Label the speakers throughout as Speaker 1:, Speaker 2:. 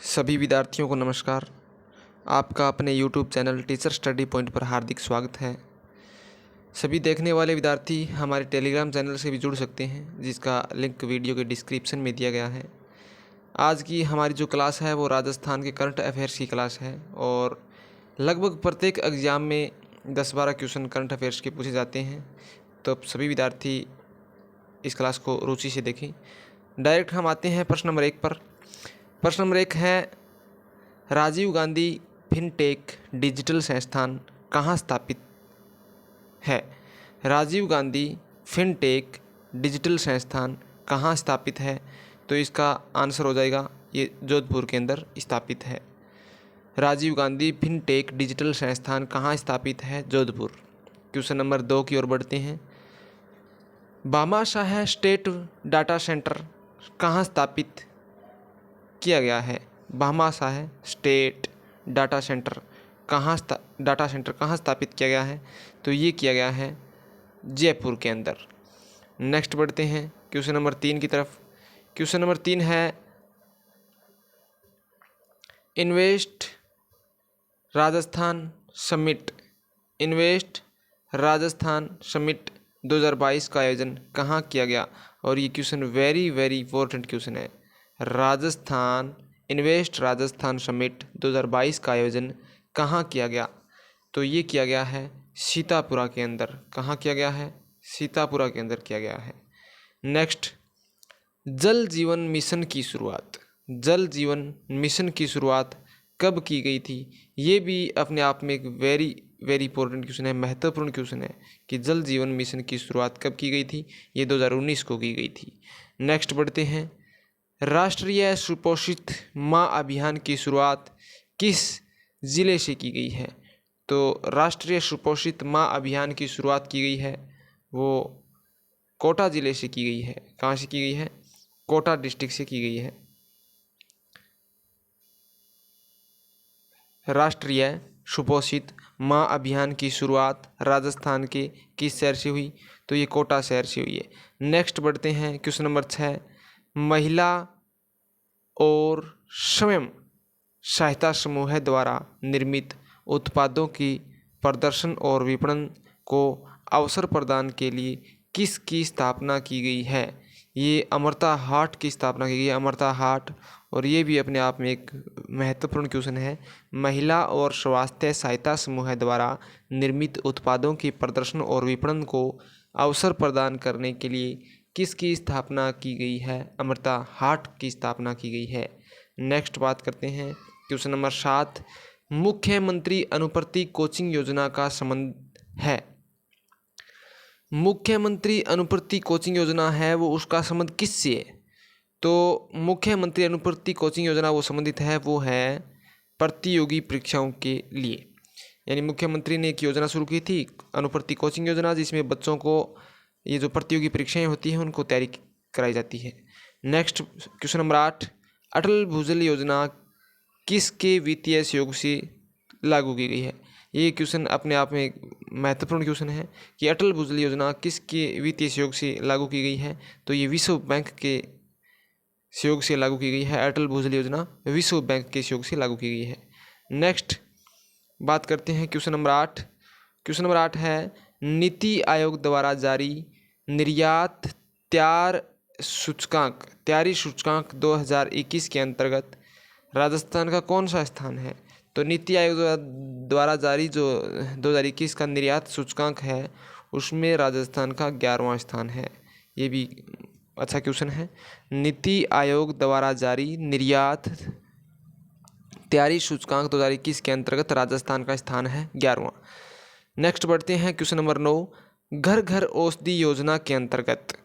Speaker 1: सभी विद्यार्थियों को नमस्कार। आपका अपने YouTube channel teacher study point पर हार्दिक स्वागत है। सभी देखने वाले विद्यार्थी हमारे टेलीग्राम चैनल से भी जुड़ सकते हैं, जिसका लिंक वीडियो के डिस्क्रिप्शन में दिया गया है। आज की हमारी जो क्लास है वो राजस्थान के करंट अफेयर्स की क्लास है और लगभग प्रत्येक एग्ज़ाम में 10-12 क्वेश्चन करंट अफेयर्स के पूछे जाते हैं। तो सभी विद्यार्थी इस क्लास को रुचि से देखें। डायरेक्ट हम आते हैं प्रश्न नंबर 1 पर। प्रश्न नंबर 1 है, राजीव गांधी फिनटेक डिजिटल संस्थान कहाँ स्थापित है? राजीव गांधी फिनटेक डिजिटल संस्थान कहाँ स्थापित है? तो इसका आंसर हो जाएगा ये जोधपुर के अंदर स्थापित है। राजीव गांधी फिनटेक डिजिटल संस्थान कहाँ स्थापित है? जोधपुर। क्वेश्चन नंबर 2 की ओर बढ़ते हैं। भामाशाह स्टेट डाटा सेंटर कहाँ स्थापित किया गया है? भामाशाह स्टेट डाटा सेंटर कहाँ स्थापित किया गया है? तो ये किया गया है जयपुर के अंदर। नेक्स्ट बढ़ते हैं क्वेश्चन नंबर 3 की तरफ। क्वेश्चन नंबर 3 है, इन्वेस्ट राजस्थान समिट 2022 का आयोजन कहाँ किया गया? और ये क्वेश्चन वेरी इंपॉर्टेंट क्वेश्चन है। इन्वेस्ट राजस्थान समिट 2022 का आयोजन कहाँ किया गया? तो ये किया गया है सीतापुरा के अंदर। कहाँ किया गया है? सीतापुरा के अंदर किया गया है। नेक्स्ट, जल जीवन मिशन की शुरुआत कब की गई थी? ये भी अपने आप में एक वेरी इंपॉर्टेंट क्वेश्चन है, महत्वपूर्ण क्वेश्चन है कि जल जीवन मिशन की शुरुआत कब की गई थी? ये 2019 को की गई थी। नेक्स्ट बढ़ते हैं, राष्ट्रीय सुपोषित माँ अभियान की शुरुआत किस ज़िले से की गई है? तो राष्ट्रीय सुपोषित माँ अभियान की शुरुआत की गई है वो कोटा ज़िले से की गई है। कहाँ से की गई है? कोटा डिस्ट्रिक्ट से की गई है। राष्ट्रीय सुपोषित माँ अभियान की शुरुआत राजस्थान के किस शहर से हुई? तो ये कोटा शहर से हुई है। नेक्स्ट बढ़ते हैं क्वेश्चन नंबर 6, महिला और स्वयं सहायता समूह द्वारा निर्मित उत्पादों की प्रदर्शन और विपणन को अवसर प्रदान के लिए किसकी स्थापना की गई है? ये अमृता हाट की स्थापना की गई है, अमृता हाट। और ये भी अपने आप में एक महत्वपूर्ण क्वेश्चन है। महिला और स्वास्थ्य सहायता समूह द्वारा निर्मित उत्पादों की प्रदर्शन और विपणन को अवसर प्रदान करने के लिए किसकी स्थापना की गई है? अमृता हाट की स्थापना की गई है। नेक्स्ट बात करते हैं क्वेश्चन नंबर 7, मुख्यमंत्री अनुवर्ती कोचिंग योजना का संबंध है। मुख्यमंत्री अनुवर्ती कोचिंग योजना है वो उसका संबंध किससे है? तो मुख्यमंत्री अनुवर्ती कोचिंग योजना वो संबंधित है, वो है प्रतियोगी परीक्षाओं के लिए। यानी मुख्यमंत्री ने एक योजना शुरू की थी अनुवर्ती कोचिंग योजना, जिसमें बच्चों को ये जो प्रतियोगी परीक्षाएं होती हैं उनको तैयारी कराई जाती है। नेक्स्ट क्वेश्चन नंबर 8, अटल भूजल योजना किसके वित्तीय सहयोग से लागू की गई है? ये क्वेश्चन अपने आप में एक महत्वपूर्ण क्वेश्चन है कि अटल भूजल योजना किसके वित्तीय सहयोग से लागू की गई है? तो ये विश्व बैंक के सहयोग से लागू की गई है। अटल भूजल योजना विश्व बैंक के सहयोग से लागू की गई है। नेक्स्ट बात करते हैं क्वेश्चन नंबर 8। क्वेश्चन नंबर 8 है, नीति आयोग द्वारा जारी निर्यात तैयारी सूचकांक 2021 के अंतर्गत राजस्थान का कौन सा स्थान है? तो नीति आयोग द्वारा जारी जो 2021 का निर्यात सूचकांक है उसमें राजस्थान का 11वां स्थान है। ये भी अच्छा क्वेश्चन है। नीति आयोग द्वारा जारी निर्यात तैयारी सूचकांक 2021 के अंतर्गत राजस्थान का स्थान है 11वां। नेक्स्ट बढ़ते हैं क्वेश्चन नंबर 9, घर घर औषधि योजना के अंतर्गत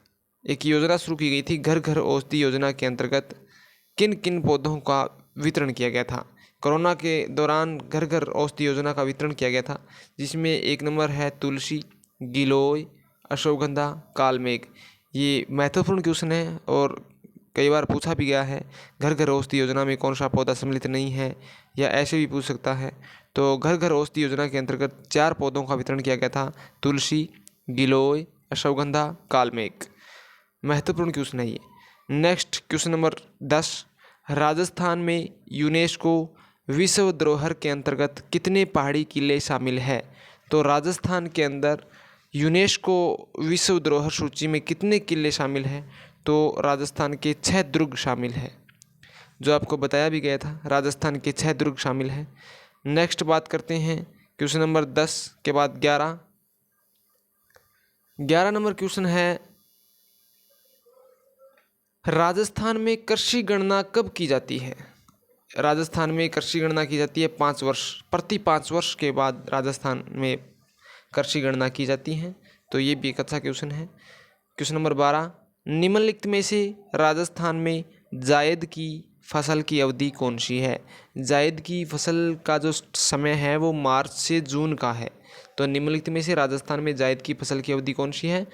Speaker 1: एक योजना शुरू की गई थी। घर घर औषधि योजना के अंतर्गत किन किन पौधों का वितरण किया गया था? कोरोना के दौरान घर घर औषधि योजना का वितरण किया गया था, जिसमें 1 नंबर है तुलसी, गिलोय, अश्वगंधा, कालमेघ। ये महत्वपूर्ण क्वेश्चन है और कई बार पूछा भी गया है, घर घर औषधि योजना में कौन सा पौधा सम्मिलित नहीं है, या ऐसे भी पूछ सकता है। तो घर घर औषधि योजना के अंतर्गत 4 पौधों का वितरण किया गया था, तुलसी, गिलोय, अश्वगंधा, कालमेघ। महत्वपूर्ण क्वेश्चन है ये। नेक्स्ट क्वेश्चन नंबर 10, राजस्थान में यूनेस्को विश्व धरोहर के अंतर्गत कितने पहाड़ी किले शामिल है? तो राजस्थान के अंदर यूनेस्को विश्व धरोहर सूची में कितने किले शामिल हैं? तो राजस्थान के 6 दुर्ग शामिल है, जो आपको बताया भी गया था। राजस्थान के 6 दुर्ग शामिल हैं। नेक्स्ट बात करते हैं क्वेश्चन नंबर 10 के बाद 11 नंबर क्वेश्चन है, राजस्थान में कृषि गणना कब की जाती है? राजस्थान में कृषि गणना की जाती है 5 वर्ष, प्रति 5 वर्ष के बाद राजस्थान में कृषि गणना की जाती है। तो ये भी एक अच्छा क्वेश्चन है। क्वेश्चन नंबर 12, निम्नलिखित में से राजस्थान में जायद की फसल की अवधि कौन सी है? जायद की फसल का जो समय है वो मार्च से जून का है। तो निम्नलिखित में से राजस्थान में जायद की फसल की अवधि कौन सी है?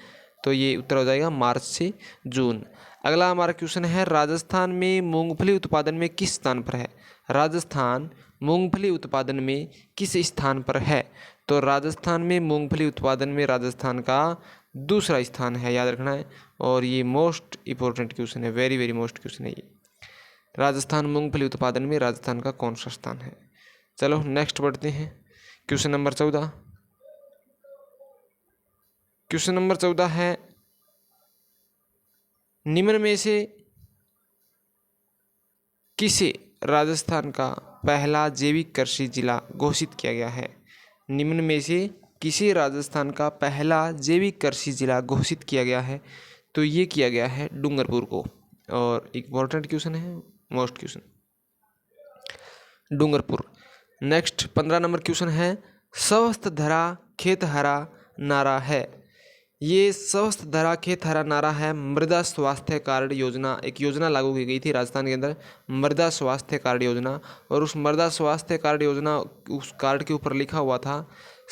Speaker 1: तो ये उत्तर हो जाएगा मार्च से जून। अगला हमारा क्वेश्चन है, राजस्थान में मूंगफली उत्पादन में किस स्थान पर है? राजस्थान मूंगफली उत्पादन में किस स्थान पर है? तो राजस्थान में मूंगफली उत्पादन में राजस्थान का दूसरा स्थान है, याद रखना है। और ये मोस्ट इंपॉर्टेंट क्वेश्चन है, वेरी वेरी मोस्ट क्वेश्चन है ये। राजस्थान मूंगफली उत्पादन में राजस्थान का कौन सा स्थान है? चलो नेक्स्ट बढ़ते हैं। Question number 14। क्वेश्चन नंबर 14 है, निम्न में से किसे राजस्थान का पहला जैविक कृषि जिला घोषित किया गया है? निम्न में से किसे राजस्थान का पहला जैविक कृषि जिला घोषित किया गया है? तो ये किया गया है डूंगरपुर को। और इम्पोर्टेंट क्वेश्चन है, most question, Dungarpur. Next 15 number question है, स्वस्थ धरा खेत हरा नारा है। ये स्वस्थ धरा खेत हरा नारा है मृदा स्वास्थ्य कार्ड योजना, एक योजना लागू की गई थी राजस्थान के अंदर, मृदा स्वास्थ्य कार्ड योजना। और उस मृदा स्वास्थ्य कार्ड योजना, उस कार्ड के ऊपर लिखा हुआ था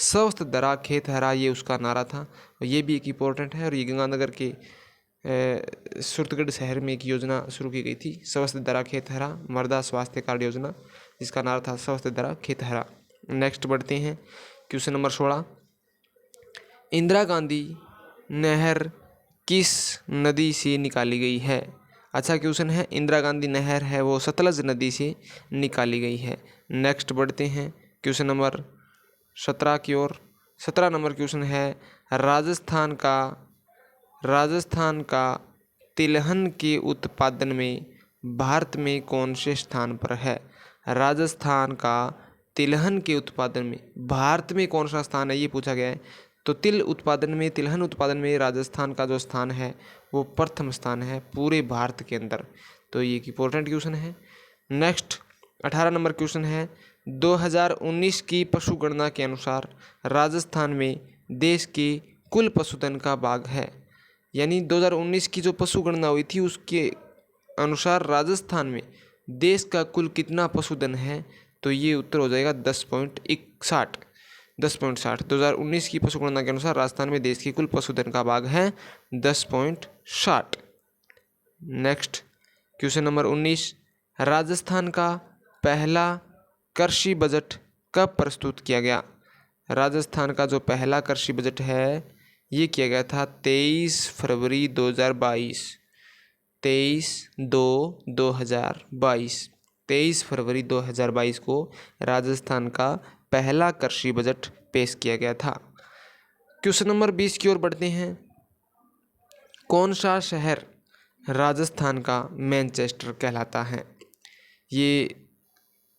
Speaker 1: स्वस्थ धरा खेत हरा, ये उसका नारा था। और ये भी एक इम्पोर्टेंट है। और ये गंगानगर के सूरतगढ़ शहर में एक योजना शुरू की गई थी, स्वस्थ धरा खेत हरा मृदा स्वास्थ्य कार्ड योजना, जिसका नारा था स्वस्थ धरा खेत हरा। नेक्स्ट बढ़ते हैं क्वेश्चन नंबर 16, इंदिरा गांधी नहर किस नदी से निकाली गई है? अच्छा क्वेश्चन है, इंदिरा गांधी नहर है वो सतलज नदी से निकाली गई है। नेक्स्ट बढ़ते हैं क्वेश्चन नंबर 17 की ओर। 17 नंबर क्वेश्चन है, राजस्थान का तिलहन के उत्पादन में भारत में कौन से स्थान पर है? राजस्थान का तिलहन के उत्पादन में भारत में कौन सा स्थान है, ये पूछा गया है। तो तिलहन उत्पादन में राजस्थान का जो स्थान है वो प्रथम स्थान है पूरे भारत के अंदर। तो ये एक इम्पोर्टेंट क्वेश्चन है। नेक्स्ट 18 नंबर क्वेश्चन है, 2019 की पशु गणना के अनुसार राजस्थान में देश के कुल पशुधन का भाग है। यानी 2019 की जो पशु गणना हुई थी उसके अनुसार राजस्थान में देश का कुल कितना पशुधन है? तो ये उत्तर हो जाएगा 10.60। 2019 की पशु गणना के अनुसार राजस्थान में देश के कुल पशुधन का भाग है 10.60। नेक्स्ट क्वेश्चन नंबर 19, राजस्थान का पहला कृषि बजट कब प्रस्तुत किया गया? राजस्थान का जो पहला कृषि बजट है ये किया गया था 23 फरवरी 2022। 23 फरवरी 2022 को राजस्थान का पहला कृषि बजट पेश किया गया था। क्वेश्चन नंबर 20 की ओर बढ़ते हैं, कौन सा शहर राजस्थान का मैनचेस्टर कहलाता है? ये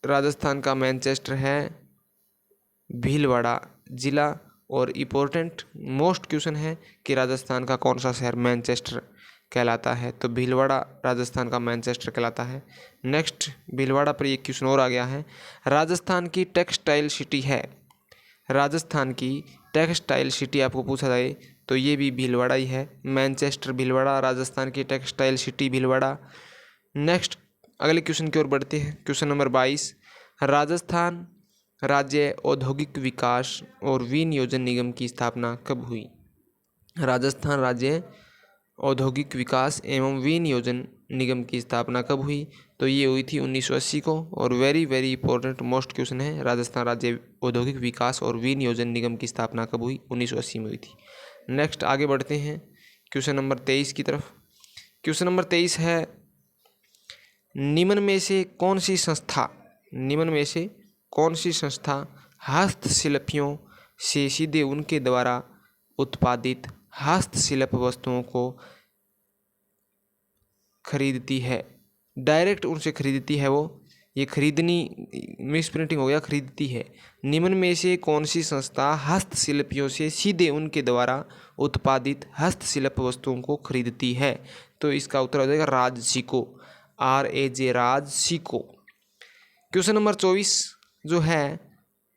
Speaker 1: राजस्थान का मैनचेस्टर है भीलवाड़ा जिला। और इम्पोर्टेंट मोस्ट क्वेश्चन है कि राजस्थान का कौन सा शहर मैनचेस्टर कहलाता है? तो भीलवाड़ा राजस्थान का मैनचेस्टर कहलाता है। नेक्स्ट भीलवाड़ा पर एक क्वेश्चन और आ गया है, राजस्थान की टेक्सटाइल सिटी है। राजस्थान की टेक्सटाइल सिटी आपको पूछा जाए तो ये भी भीलवाड़ा ही है, मैनचेस्टर भीलवाड़ा, राजस्थान की टेक्सटाइल सिटी भीलवाड़ा। नेक्स्ट अगले क्वेश्चन की ओर बढ़ते हैं। क्वेश्चन नंबर 22, राजस्थान राज्य औद्योगिक विकास और विनियोजन निगम की स्थापना कब हुई? राजस्थान राज्य औद्योगिक विकास एवं विनियोजन निगम की स्थापना कब हुई? तो ये हुई थी 1980 को। और very very important most question है, राजस्थान राज्य औद्योगिक विकास और विनियोजन निगम की स्थापना कब हुई? 1980 में हुई थी। नेक्स्ट आगे बढ़ते हैं क्वेश्चन नंबर 23 की तरफ। क्वेश्चन नंबर 23 है, निम्न में से कौन सी संस्था हस्तशिल्पियों से सीधे उनके द्वारा उत्पादित हस्तशिल्प वस्तुओं को खरीदती है? डायरेक्ट उनसे खरीदती है वो, ये खरीदनी मिस प्रिंटिंग हो गया, खरीदती है। निम्न में से कौन सी संस्था हस्तशिल्पियों से सीधे उनके द्वारा उत्पादित हस्तशिल्प वस्तुओं को खरीदती है? तो इसका उत्तर हो जाएगा राजसिको, RAJ, राजसिको। क्वेश्चन नंबर 24 जो है,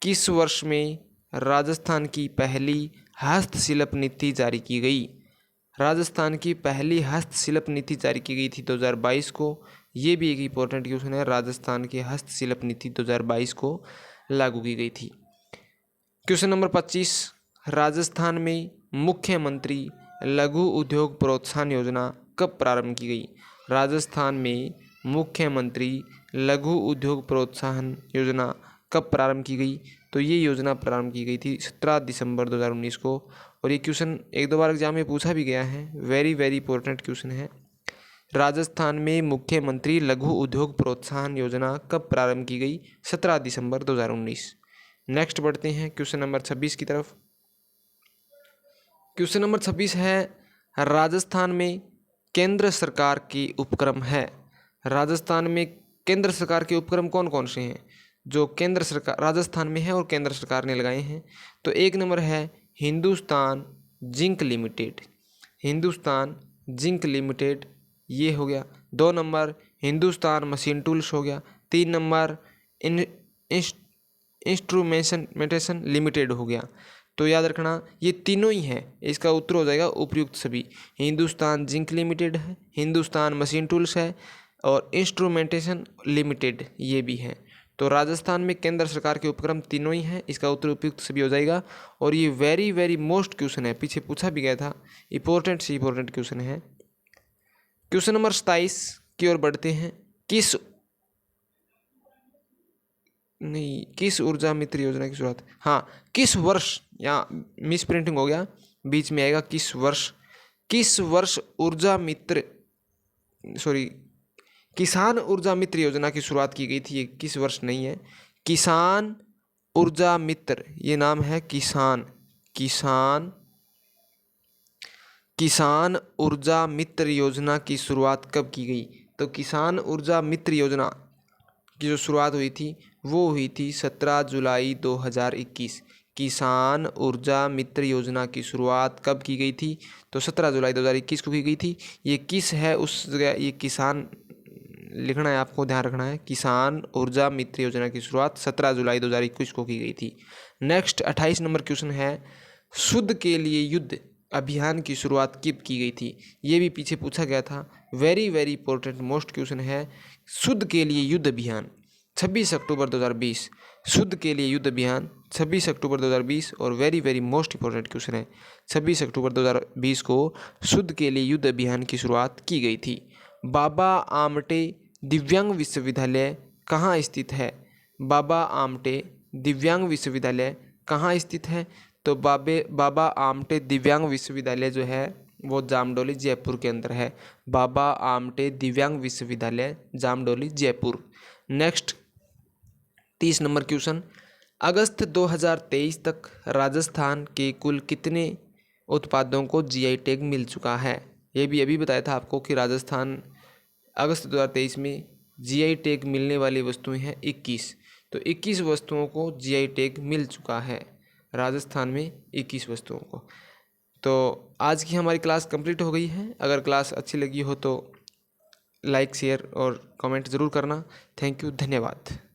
Speaker 1: किस वर्ष में राजस्थान की पहली हस्तशिल्प नीति जारी की गई? राजस्थान की पहली हस्तशिल्प नीति जारी की गई थी 2022 को। ये भी एक इम्पोर्टेंट क्वेश्चन है, राजस्थान की हस्तशिल्प नीति 2022 को लागू की गई थी। क्वेश्चन नंबर 25, राजस्थान में मुख्यमंत्री लघु उद्योग प्रोत्साहन योजना कब प्रारंभ की गई? राजस्थान में मुख्यमंत्री लघु उद्योग प्रोत्साहन योजना कब प्रारंभ की गई? तो ये योजना प्रारंभ की गई थी 17 दिसंबर 2019 को। और ये क्वेश्चन एक दो बार एग्जाम में पूछा भी गया है, वेरी वेरी इंपॉर्टेंट क्वेश्चन है। राजस्थान में मुख्यमंत्री लघु उद्योग प्रोत्साहन योजना कब प्रारंभ की गई? 17 दिसंबर 2019। नेक्स्ट बढ़ते हैं क्वेश्चन नंबर 26 की तरफ। क्वेश्चन नंबर 26 है, राजस्थान में केंद्र सरकार के उपक्रम है। राजस्थान में केंद्र सरकार के उपक्रम कौन कौन से हैं जो केंद्र सरकार राजस्थान में है और केंद्र सरकार ने लगाए हैं? तो एक नंबर है Hindustan zinc limited, Hindustan zinc limited, ये हो गया। 2 नंबर हिंदुस्तान मशीन टूल्स हो गया। 3 नंबर इंस्ट्रूमेंटेशन लिमिटेड हो गया। तो याद रखना ये तीनों ही हैं, इसका उत्तर हो जाएगा उपयुक्त सभी। हिंदुस्तान जिंक लिमिटेड है, हिंदुस्तान मशीन टूल्स है और इंस्ट्रूमेंटेशन लिमिटेड ये भी है। तो राजस्थान में केंद्र सरकार के उपक्रम तीनों ही हैं, इसका उत्तर उपयुक्त सभी हो जाएगा। और ये वेरी वेरी मोस्ट क्वेश्चन है, पीछे पूछा भी गया था, इंपॉर्टेंट से इंपॉर्टेंट क्वेश्चन है। क्वेश्चन नंबर 27 की ओर बढ़ते हैं। किस ऊर्जा मित्र योजना की शुरुआत, हाँ किस वर्ष, यहाँ मिस प्रिंटिंग हो गया, बीच में आएगा किस वर्ष ऊर्जा मित्र किसान ऊर्जा मित्र योजना की शुरुआत की गई थी। ये किस वर्ष नहीं है, किसान ऊर्जा मित्र, ये नाम है किसान ऊर्जा मित्र योजना की शुरुआत कब की गई? तो किसान ऊर्जा मित्र योजना की जो शुरुआत हुई थी वो हुई थी 17 जुलाई 2021। किसान ऊर्जा मित्र योजना की शुरुआत कब की गई थी? तो 17 जुलाई 2021 को की गई थी। ये किस है उस जगह, ये किसान लिखना है, आपको ध्यान रखना है। किसान ऊर्जा मित्र योजना की शुरुआत 17 जुलाई 2021 को की गई थी। नेक्स्ट 28 नंबर क्वेश्चन है, शुद्ध के लिए युद्ध अभियान की शुरुआत कब की गई थी? ये भी पीछे पूछा गया था, very very important most question है। शुद्ध के लिए युद्ध अभियान 26 अक्टूबर 2020, शुद्ध के लिए युद्ध अभियान 26 अक्टूबर 2020 और very very most important question है, 26 अक्टूबर 2020 को शुद्ध के लिए युद्ध अभियान की शुरुआत की गई थी। बाबा आमटे दिव्यांग विश्वविद्यालय कहाँ स्थित है? बाबा आमटे दिव्यांग विश्वविद्यालय कहाँ स्थित है? तो बाबा आमटे दिव्यांग विश्वविद्यालय जो है वो जामडोली जयपुर के अंदर है। बाबा आमटे दिव्यांग विश्वविद्यालय Jamdoli Jaipur. Next 30 number question, अगस्त 2023 तक राजस्थान के कुल कितने उत्पादों को GI टैग मिल चुका है? ये भी अभी बताया था आपको कि राजस्थान अगस्त 2023 में GI टैग मिलने वाली वस्तुएं हैं 21। तो 21 वस्तुओं को GI टैग मिल चुका है राजस्थान में, 21 वस्तुओं को। तो आज की हमारी क्लास कंप्लीट हो गई है। अगर क्लास अच्छी लगी हो तो लाइक शेयर और कमेंट ज़रूर करना। थैंक यू, धन्यवाद।